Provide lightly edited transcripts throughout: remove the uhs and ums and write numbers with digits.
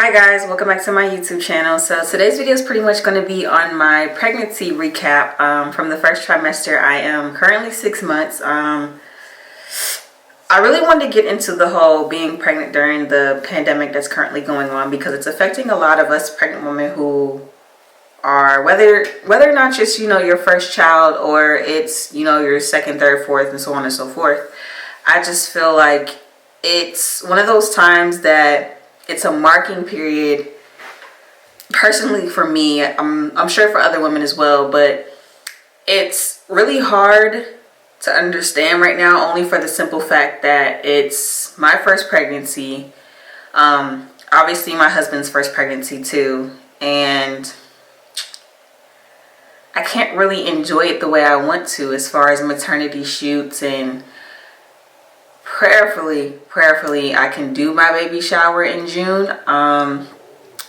Hi guys, welcome back to my YouTube channel. So today's video is pretty much going to be on my pregnancy recap from the first trimester. I am currently 6 months. I really wanted to get into the whole being pregnant during the pandemic that's currently going on because it's affecting a lot of us pregnant women who are, whether or not just, your first child or it's, your second, third, fourth, and so on and so forth. I just feel like it's one of those times that it's a marking period personally for me. I'm sure for other women as well, but it's really hard to understand right now, only for the simple fact that it's my first pregnancy, obviously my husband's first pregnancy too, and I can't really enjoy it the way I want to as far as maternity shoots, and prayerfully I can do my baby shower in June.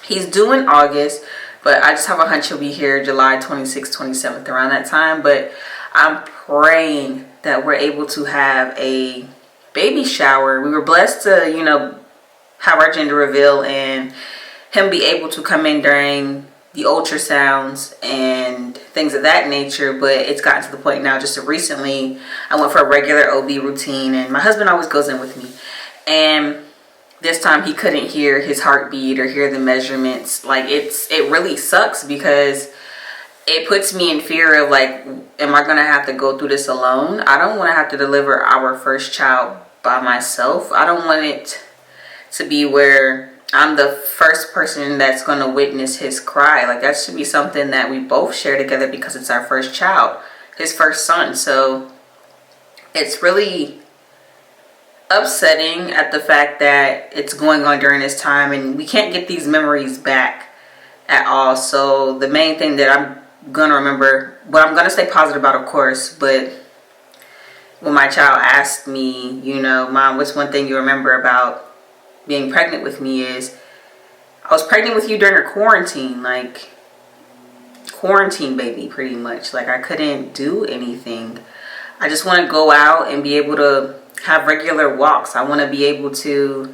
He's due in August, but I just have a hunch he'll be here July 26th, 27th, around that time. But I'm praying that we're able to have a baby shower. We were blessed to, have our gender reveal and him be able to come in during the ultrasounds and things of that nature. But it's gotten to the point now, just recently I went for a regular OB routine, and my husband always goes in with me, and this time he couldn't hear his heartbeat or hear the measurements. Like, it really sucks because it puts me in fear of, like, am I gonna have to go through this alone? I don't want to have to deliver our first child by myself. I don't want it to be where I'm the first person that's going to witness his cry. Like, that should be something that we both share together because it's our first child, his first son. So it's really upsetting at the fact that it's going on during this time and we can't get these memories back at all. So the main thing that I'm going to remember, what I'm going to stay positive about, of course, but when my child asked me, Mom, what's one thing you remember about being pregnant with me, is I was pregnant with you during a quarantine, like quarantine baby, pretty much. Like, I couldn't do anything. I just want to go out and be able to have regular walks. I want to be able to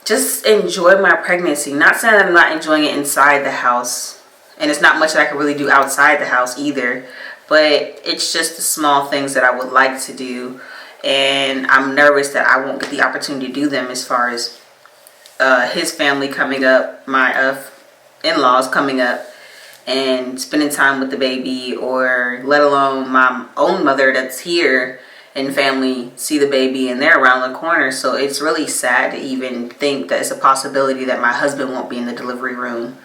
just enjoy my pregnancy. Not saying that I'm not enjoying it inside the house, and it's not much that I can really do outside the house either, but it's just the small things that I would like to do. And I'm nervous that I won't get the opportunity to do them, as far as his family coming up, my in-laws coming up and spending time with the baby, or let alone my own mother that's here and family see the baby and they're around the corner. So it's really sad to even think that it's a possibility that my husband won't be in the delivery room,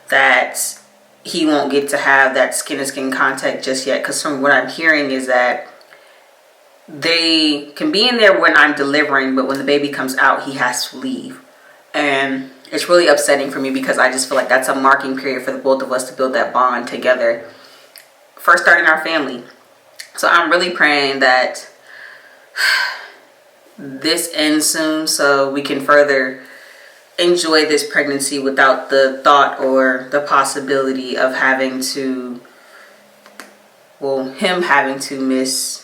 that he won't get to have that skin-to-skin contact just yet, because from what I'm hearing is that they can be in there when I'm delivering, but when the baby comes out, he has to leave. And it's really upsetting for me because I just feel like that's a marking period for the both of us to build that bond together, first starting our family. So I'm really praying that this ends soon so we can further enjoy this pregnancy without the thought or the possibility of having to, him having to miss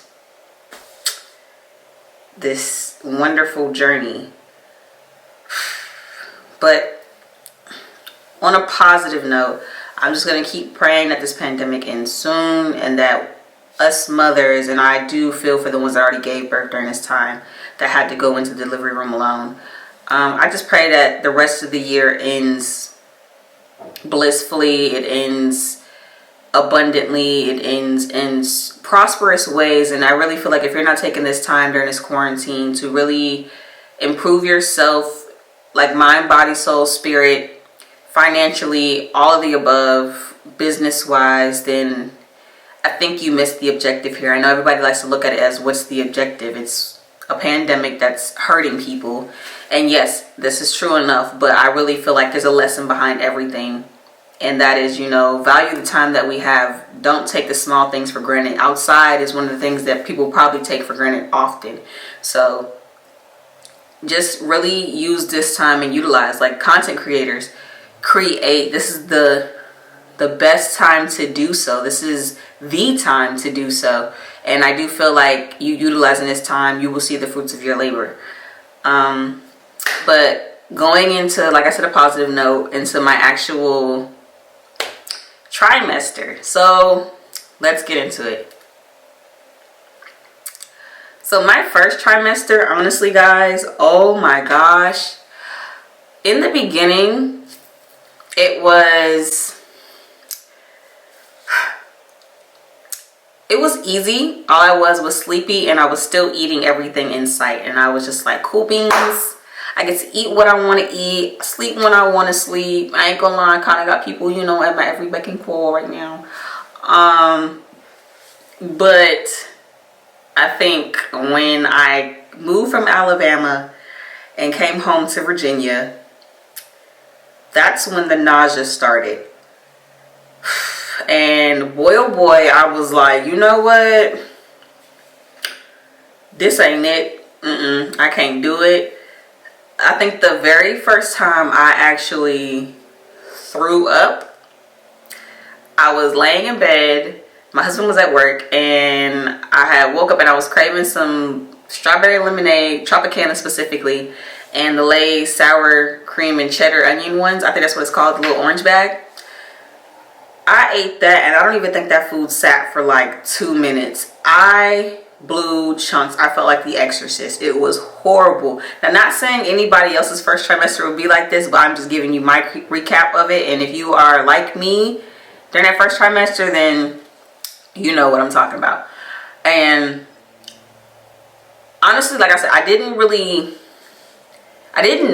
this wonderful journey. But on a positive note, I'm just going to keep praying that this pandemic ends soon, and that us mothers, and I do feel for the ones that already gave birth during this time that had to go into the delivery room alone. I just pray that the rest of the year ends blissfully, it ends abundantly, it ends in prosperous ways. And I really feel like if you're not taking this time during this quarantine to really improve yourself, like mind, body, soul, spirit, financially, all of the above, business wise, then I think you missed the objective here. I know everybody likes to look at it as, what's the objective? It's a pandemic that's hurting people, and yes, this is true enough, but I really feel like there's a lesson behind everything. And that is, value the time that we have. Don't take the small things for granted. Outside is one of the things that people probably take for granted often. So just really use this time and utilize, like content creators, create. This is the best time to do so. This is the time to do so. And I do feel like you utilizing this time, you will see the fruits of your labor. But going into, like I said, a positive note, into my actual trimester. So let's get into it. So my first trimester, honestly guys, oh my gosh, in the beginning it was easy. All I was sleepy, and I was still eating everything in sight, and I was just like, cool beans. I get to eat what I want to eat, sleep when I want to sleep. I ain't gonna lie, I kind of got people, you know, at my every beck and call right now. But I think when I moved from Alabama and came home to Virginia, that's when the nausea started. And boy, oh boy, I was like, you know what? This ain't it. I can't do it. I think the very first time I actually threw up, I was laying in bed. My husband was at work, and I had woke up and I was craving some strawberry lemonade, Tropicana specifically, and the Lay's sour cream and cheddar onion ones. I think that's what it's called, the little orange bag. I ate that, and I don't even think that food sat for like 2 minutes. I blew chunks. I felt like The Exorcist. It was horrible. Now, not saying anybody else's first trimester would be like this, but I'm just giving you my recap of it. And if you are like me during that first trimester, then you know what I'm talking about. And honestly, like I said, I didn't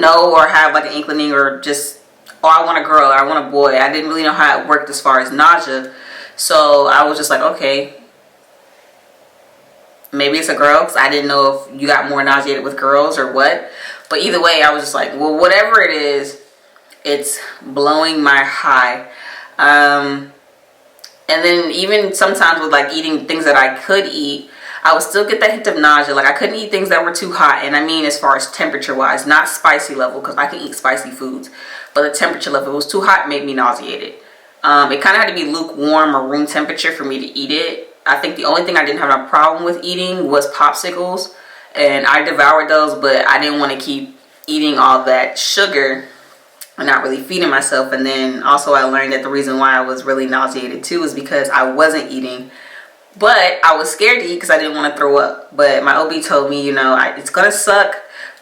know or have like an inkling or just, oh, I want a girl or I want a boy. I didn't really know how it worked as far as nausea. So I was just like, okay, maybe it's a girl, because I didn't know if you got more nauseated with girls or what. But either way, I was just like, well, whatever it is, it's blowing my high. And then even sometimes with like eating things that I could eat, I would still get that hint of nausea. Like I couldn't eat things that were too hot. And I mean as far as temperature wise, not spicy level, because I can eat spicy foods. But the temperature level, if it was too hot, it made me nauseated. It kind of had to be lukewarm or room temperature for me to eat it. I think the only thing I didn't have a problem with eating was popsicles. And I devoured those, but I didn't want to keep eating all that sugar and not really feeding myself. And then also I learned that the reason why I was really nauseated too is because I wasn't eating. But I was scared to eat because I didn't want to throw up. But my OB told me, you know, it's going to suck,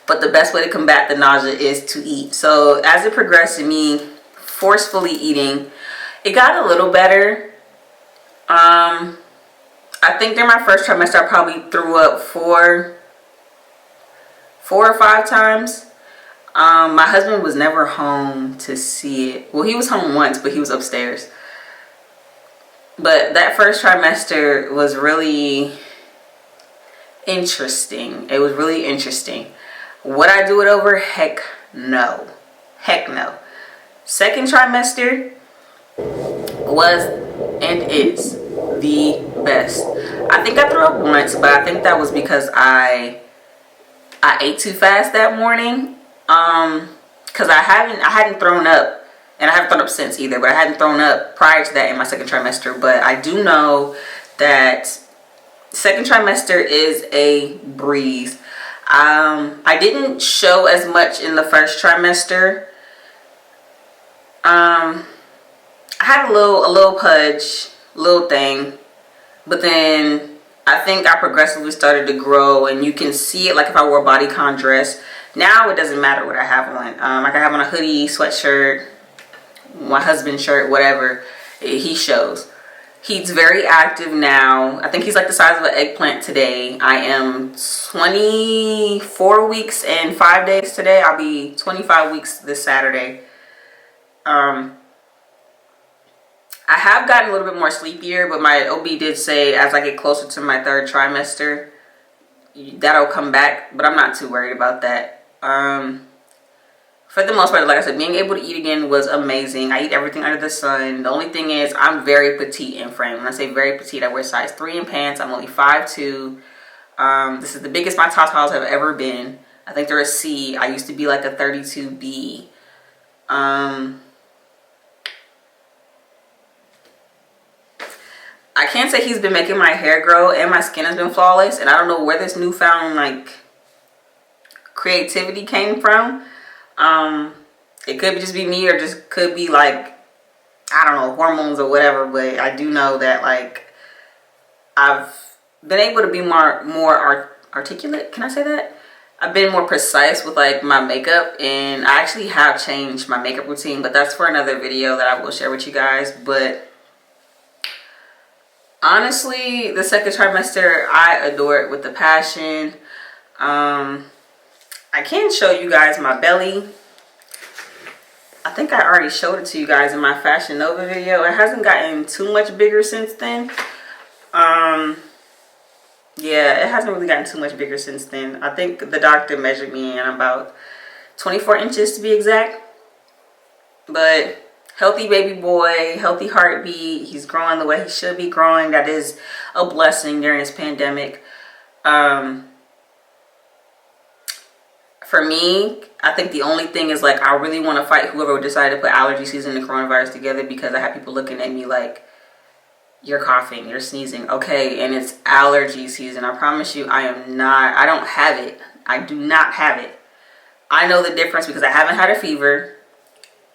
but the best way to combat the nausea is to eat. So as it progressed in me forcefully eating, it got a little better. I think during my first trimester, I probably threw up four or five times. My husband was never home to see it. Well, he was home once, but he was upstairs. But that first trimester was really interesting. It was really interesting. Would I do it over? Heck no. Heck no. Second trimester was and is the best. I think I threw up once, but I think that was because I ate too fast that morning. Because I hadn't thrown up, and I haven't thrown up since either, but I hadn't thrown up prior to that in my second trimester. But I do know that second trimester is a breeze. I didn't show as much in the first trimester. I had a little pudge, little thing, but then I think I progressively started to grow, and you can see it like if I wore a bodycon dress. Now it doesn't matter what I have on. I can have on a hoodie, sweatshirt, my husband's shirt, whatever. He shows. He's very active now. I think he's like the size of an eggplant today. I am 24 weeks and 5 days today. I'll be 25 weeks this Saturday. I have gotten a little bit more sleepier, but my OB did say as I get closer to my third trimester, that'll come back, but I'm not too worried about that. For the most part, like I said, being able to eat again was amazing. I eat everything under the sun. The only thing is I'm very petite in frame. When I say very petite, I wear size 3 in pants. I'm only 5'2". This is the biggest my tatas have ever been. I think they're a C. I used to be like a 32B. I can't say he's been making my hair grow, and my skin has been flawless, and I don't know where this newfound like creativity came from. It could just be me, or just could be like, I don't know, hormones or whatever, but I do know that like I've been able to be more articulate. Can I say that? I've been more precise with like my makeup, and I actually have changed my makeup routine, but that's for another video that I will share with you guys. But honestly, the second trimester, I adore it with the passion. I can show you guys my belly. I think I already showed it to you guys in my Fashion Nova video. It hasn't gotten too much bigger since then. Yeah, it hasn't really gotten too much bigger since then. I think the doctor measured me and I'm about 24 inches to be exact. But healthy baby boy, healthy heartbeat. He's growing the way he should be growing. That is a blessing during this pandemic. For me, I think the only thing is like I really want to fight whoever decided to put allergy season and coronavirus together, because I have people looking at me like, you're coughing, you're sneezing. Okay, and it's allergy season. I promise you, I don't have it. I do not have it. I know the difference because I haven't had a fever.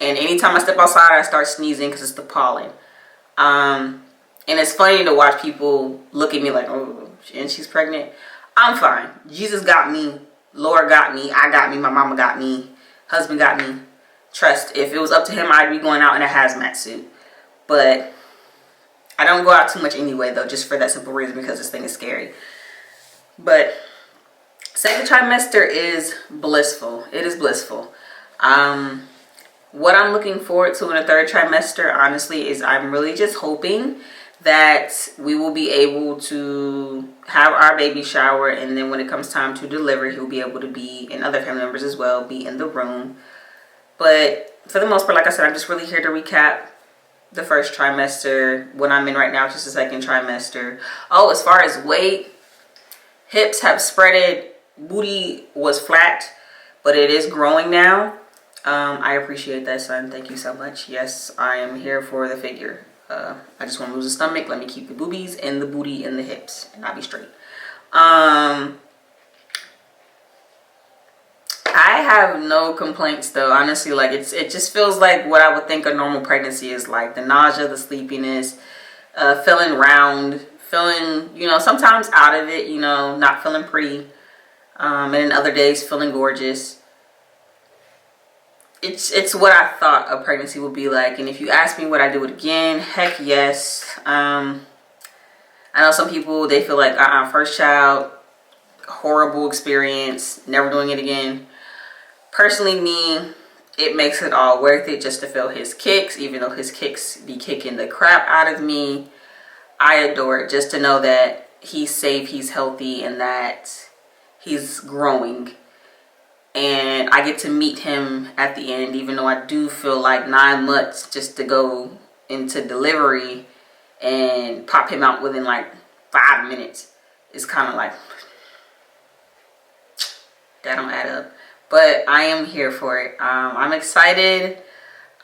And anytime I step outside, I start sneezing because it's the pollen. And it's funny to watch people look at me like, oh, and she's pregnant. I'm fine. Jesus got me. Lord got me. I got me. My mama got me. Husband got me. Trust. If it was up to him, I'd be going out in a hazmat suit. But I don't go out too much anyway, though, just for that simple reason, because this thing is scary. But second trimester is blissful. It is blissful. What I'm looking forward to in the third trimester, honestly, is I'm really just hoping that we will be able to have our baby shower, and then when it comes time to deliver, he'll be able to be, and other family members as well, be in the room. But for the most part, like I said, I'm just really here to recap the first trimester. What I'm in right now is just the second trimester. Oh, as far as weight, hips have spreaded, booty was flat, but it is growing now. I appreciate that, son. Thank you so much. Yes, I am here for the figure. I just want to lose the stomach. Let me keep the boobies and the booty and the hips, and I'll be straight. I have no complaints though, honestly. Like it just feels like what I would think a normal pregnancy is like. The nausea, the sleepiness, feeling round, feeling, you know, sometimes out of it, you know, not feeling pretty, and then other days feeling gorgeous. It's what I thought a pregnancy would be like. And if you ask me would I do it again, heck yes. I know some people, they feel like first child, horrible experience, never doing it again. Personally, me, it makes it all worth it just to feel his kicks, even though his kicks be kicking the crap out of me. I adore it just to know that he's safe, he's healthy, and that he's growing. And I get to meet him at the end, even though I do feel like 9 months just to go into delivery and pop him out within like 5 minutes is kind of like, that don't add up. But I am here for it. I'm excited.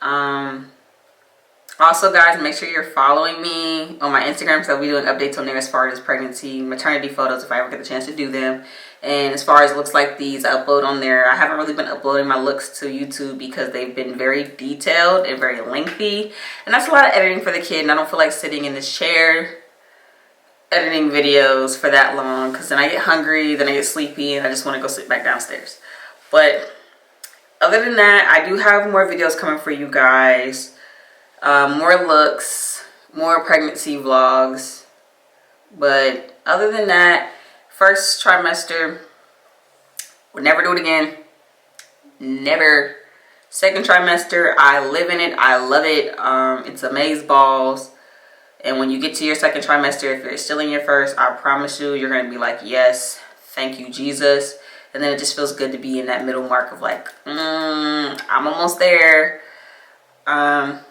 Also, guys, make sure you're following me on my Instagram, so I'll be doing updates on there as far as pregnancy, maternity photos if I ever get the chance to do them. And as far as looks like these, I upload on there. I haven't really been uploading my looks to YouTube because they've been very detailed and very lengthy. And that's a lot of editing for the kid, and I don't feel like sitting in this chair editing videos for that long, because then I get hungry, then I get sleepy, and I just want to go sit back downstairs. But other than that, I do have more videos coming for you guys. More looks, more pregnancy vlogs. But other than that, first trimester, would never do it again. Never. Second trimester, I live in it. I love it. It's amaze balls. And when you get to your second trimester, if you're still in your first, I promise you, you're going to be like, yes, thank you, Jesus. And then it just feels good to be in that middle mark of like, I'm almost there. And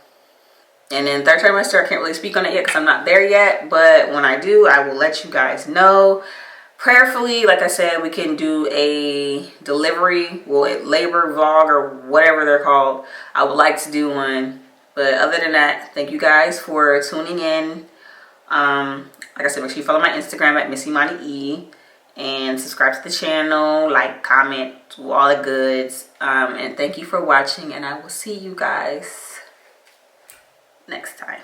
then third trimester, I can't really speak on it yet because I'm not there yet. But when I do, I will let you guys know. Prayerfully, like I said, we can do a delivery, well, labor vlog or whatever they're called. I would like to do one. But other than that, thank you guys for tuning in. Like I said, make sure you follow my Instagram at Miss Imani E. and subscribe to the channel, like, comment, do all the goods. And thank you for watching, and I will see you guys next time.